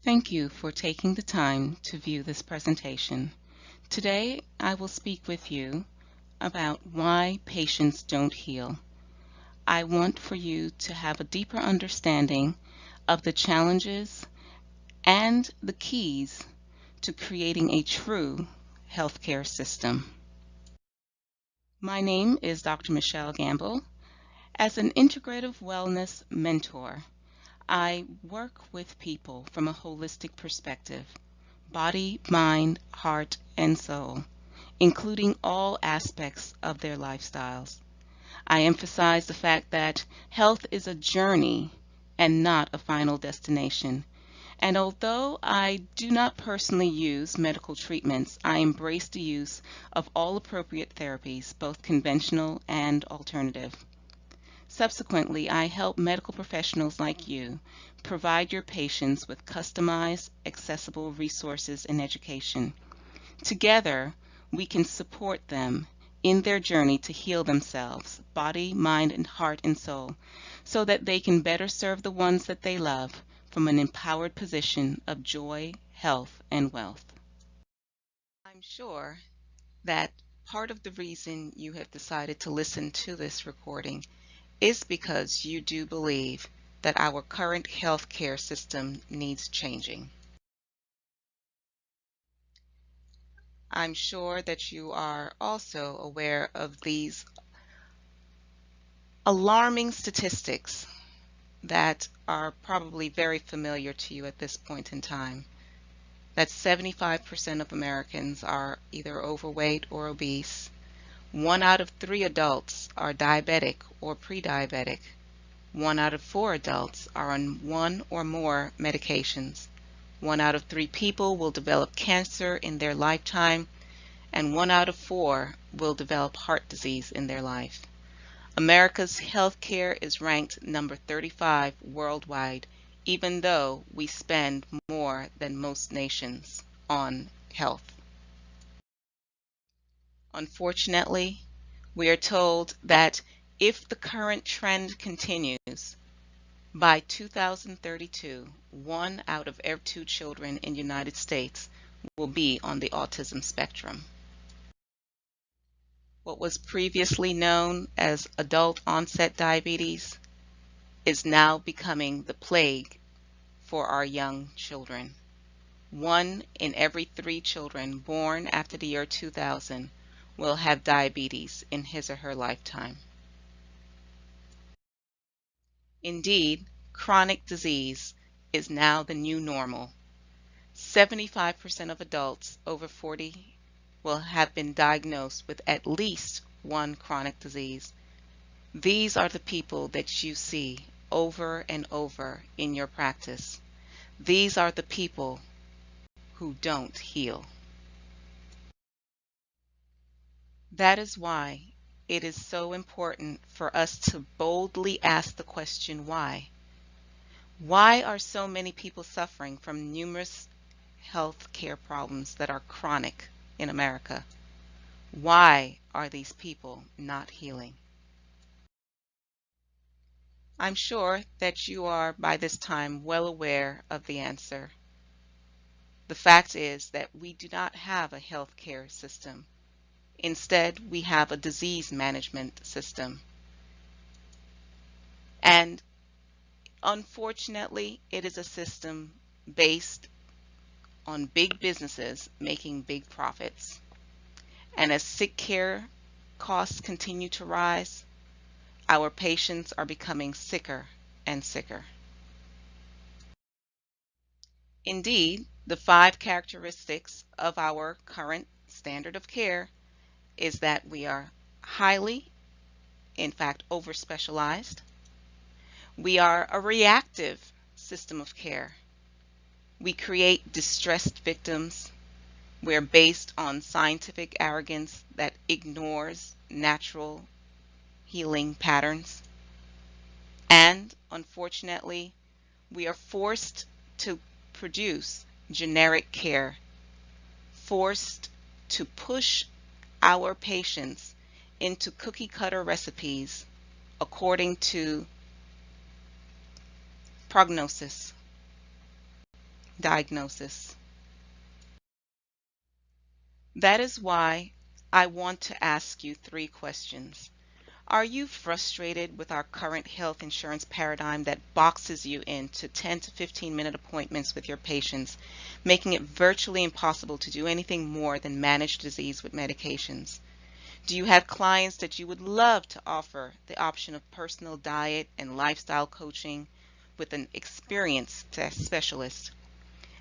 Thank you for taking the time to view this presentation. Today, I will speak with you about why patients don't heal. I want for you to have a deeper understanding of the challenges and the keys to creating a true healthcare system. My name is Dr. Michelle Gamble. As an integrative wellness mentor, I work with people from a holistic perspective: body, mind, heart, and soul, including all aspects of their lifestyles. I emphasize the fact that health is a journey and not a final destination. And although I do not personally use medical treatments, I embrace the use of all appropriate therapies, both conventional and alternative. Subsequently, I help medical professionals like you provide your patients with customized, accessible resources and education. Together, we can support them in their journey to heal themselves, body, mind, and heart and soul, so that they can better serve the ones that they love from an empowered position of joy, health, and wealth. I'm sure that part of the reason you have decided to listen to this recording is because you do believe that our current healthcare system needs changing. I'm sure that you are also aware of these alarming statistics that are probably very familiar to you at this point in time. That 75% of Americans are either overweight or obese. 1 out of 3 adults are diabetic or pre-diabetic. 1 out of 4 adults are on one or more medications. 1 out of 3 people will develop cancer in their lifetime, and 1 out of 4 will develop heart disease in their life. America's healthcare is ranked number 35 worldwide, even though we spend more than most nations on health. Unfortunately, we are told that if the current trend continues, by 2032, 1 out of every 2 children in the United States will be on the autism spectrum. What was previously known as adult onset diabetes is now becoming the plague for our young children. 1 in every 3 children born after the year 2000 will have diabetes in his or her lifetime. Indeed, chronic disease is now the new normal. 75% of adults over 40 will have been diagnosed with at least one chronic disease. These are the people that you see over and over in your practice. These are the people who don't heal. That is why it is so important for us to boldly ask the question, why? Why are so many people suffering from numerous health care problems that are chronic in America? Why are these people not healing? I'm sure that you are by this time well aware of the answer. The fact is that we do not have a health care system. Instead, we have a disease management system. And unfortunately, it is a system based on big businesses making big profits. And as sick care costs continue to rise, our patients are becoming sicker and sicker. Indeed, the 5 characteristics of our current standard of care is that we are highly, in fact, over-specialized. We are a reactive system of care. We create distressed victims. We're based on scientific arrogance that ignores natural healing patterns. And unfortunately, we are forced to produce generic care, forced to push our patients into cookie cutter recipes according to prognosis. diagnosis. That is why I want to ask you 3 questions. Are you frustrated with our current health insurance paradigm that boxes you into 10 to 15-minute appointments with your patients, making it virtually impossible to do anything more than manage disease with medications? Do you have clients that you would love to offer the option of personal diet and lifestyle coaching with an experienced specialist?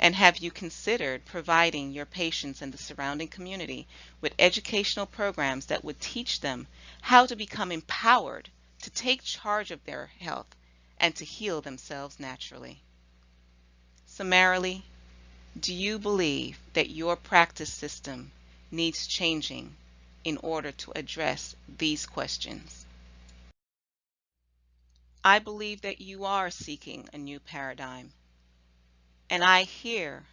And have you considered providing your patients and the surrounding community with educational programs that would teach them how to become empowered to take charge of their health and to heal themselves naturally? Summarily, do you believe that your practice system needs changing in order to address these questions? I believe that you are seeking a new paradigm, and I hear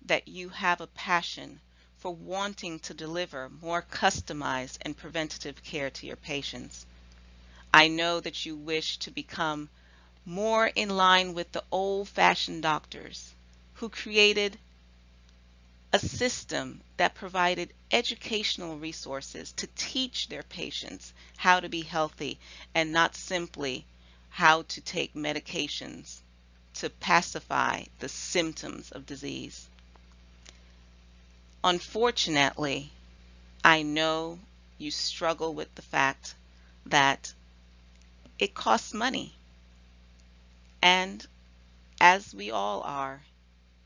that you have a passion for wanting to deliver more customized and preventative care to your patients. I know that you wish to become more in line with the old-fashioned doctors who created a system that provided educational resources to teach their patients how to be healthy and not simply how to take medications to pacify the symptoms of disease. Unfortunately, I know you struggle with the fact that it costs money. And as we all are,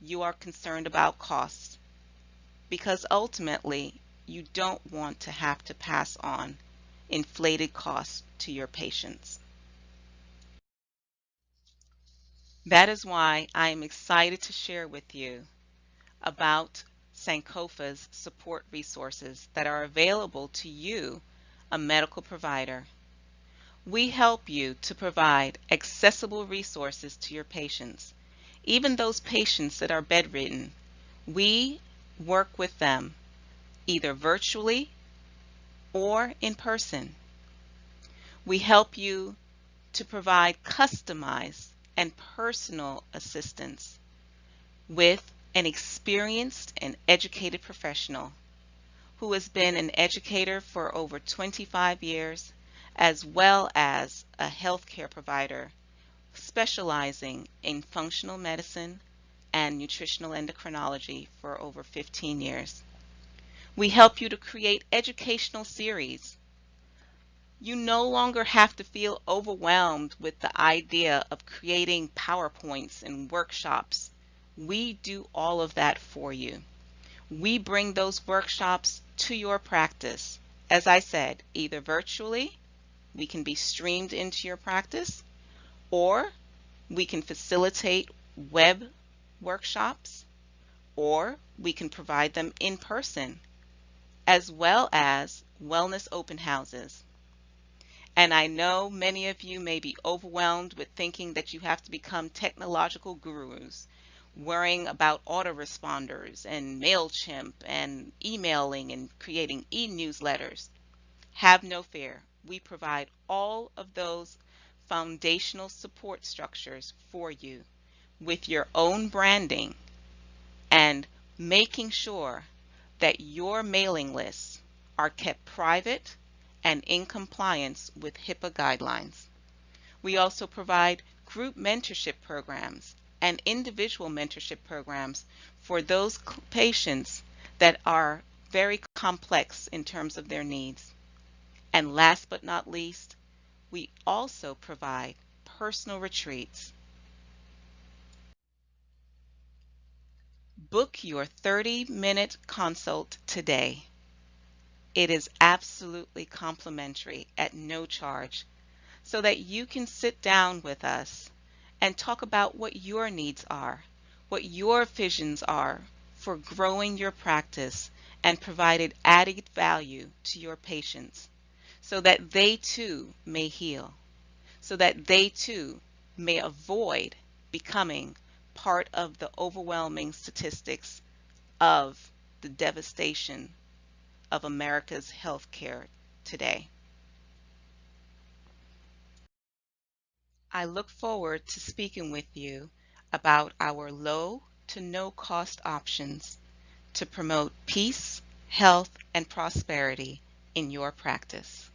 you are concerned about costs because ultimately you don't want to have to pass on inflated costs to your patients. That is why I am excited to share with you about Sankofa's support resources that are available to you, a medical provider. We help you to provide accessible resources to your patients. Even those patients that are bedridden, we work with them either virtually or in person. We help you to provide customized and personal assistance with an experienced and educated professional who has been an educator for over 25 years, as well as a healthcare provider specializing in functional medicine and nutritional endocrinology for over 15 years. We help you to create educational series. You no longer have to feel overwhelmed with the idea of creating PowerPoints and workshops. We do all of that for you. We bring those workshops to your practice. As I said, either virtually, we can be streamed into your practice, or we can facilitate web workshops, or we can provide them in person, as well as wellness open houses. And I know many of you may be overwhelmed with thinking that you have to become technological gurus, worrying about autoresponders and MailChimp and emailing and creating e-newsletters. Have no fear. We provide all of those foundational support structures for you with your own branding and making sure that your mailing lists are kept private and in compliance with HIPAA guidelines. We also provide group mentorship programs and individual mentorship programs for those patients that are very complex in terms of their needs. And last but not least, we also provide personal retreats. Book your 30-minute consult today. It is absolutely complimentary at no charge, so that you can sit down with us and talk about what your needs are, what your visions are for growing your practice and provided added value to your patients, so that they too may heal, so that they too may avoid becoming part of the overwhelming statistics of the devastation of America's healthcare today. I look forward to speaking with you about our low to no-cost options to promote peace, health, and prosperity in your practice.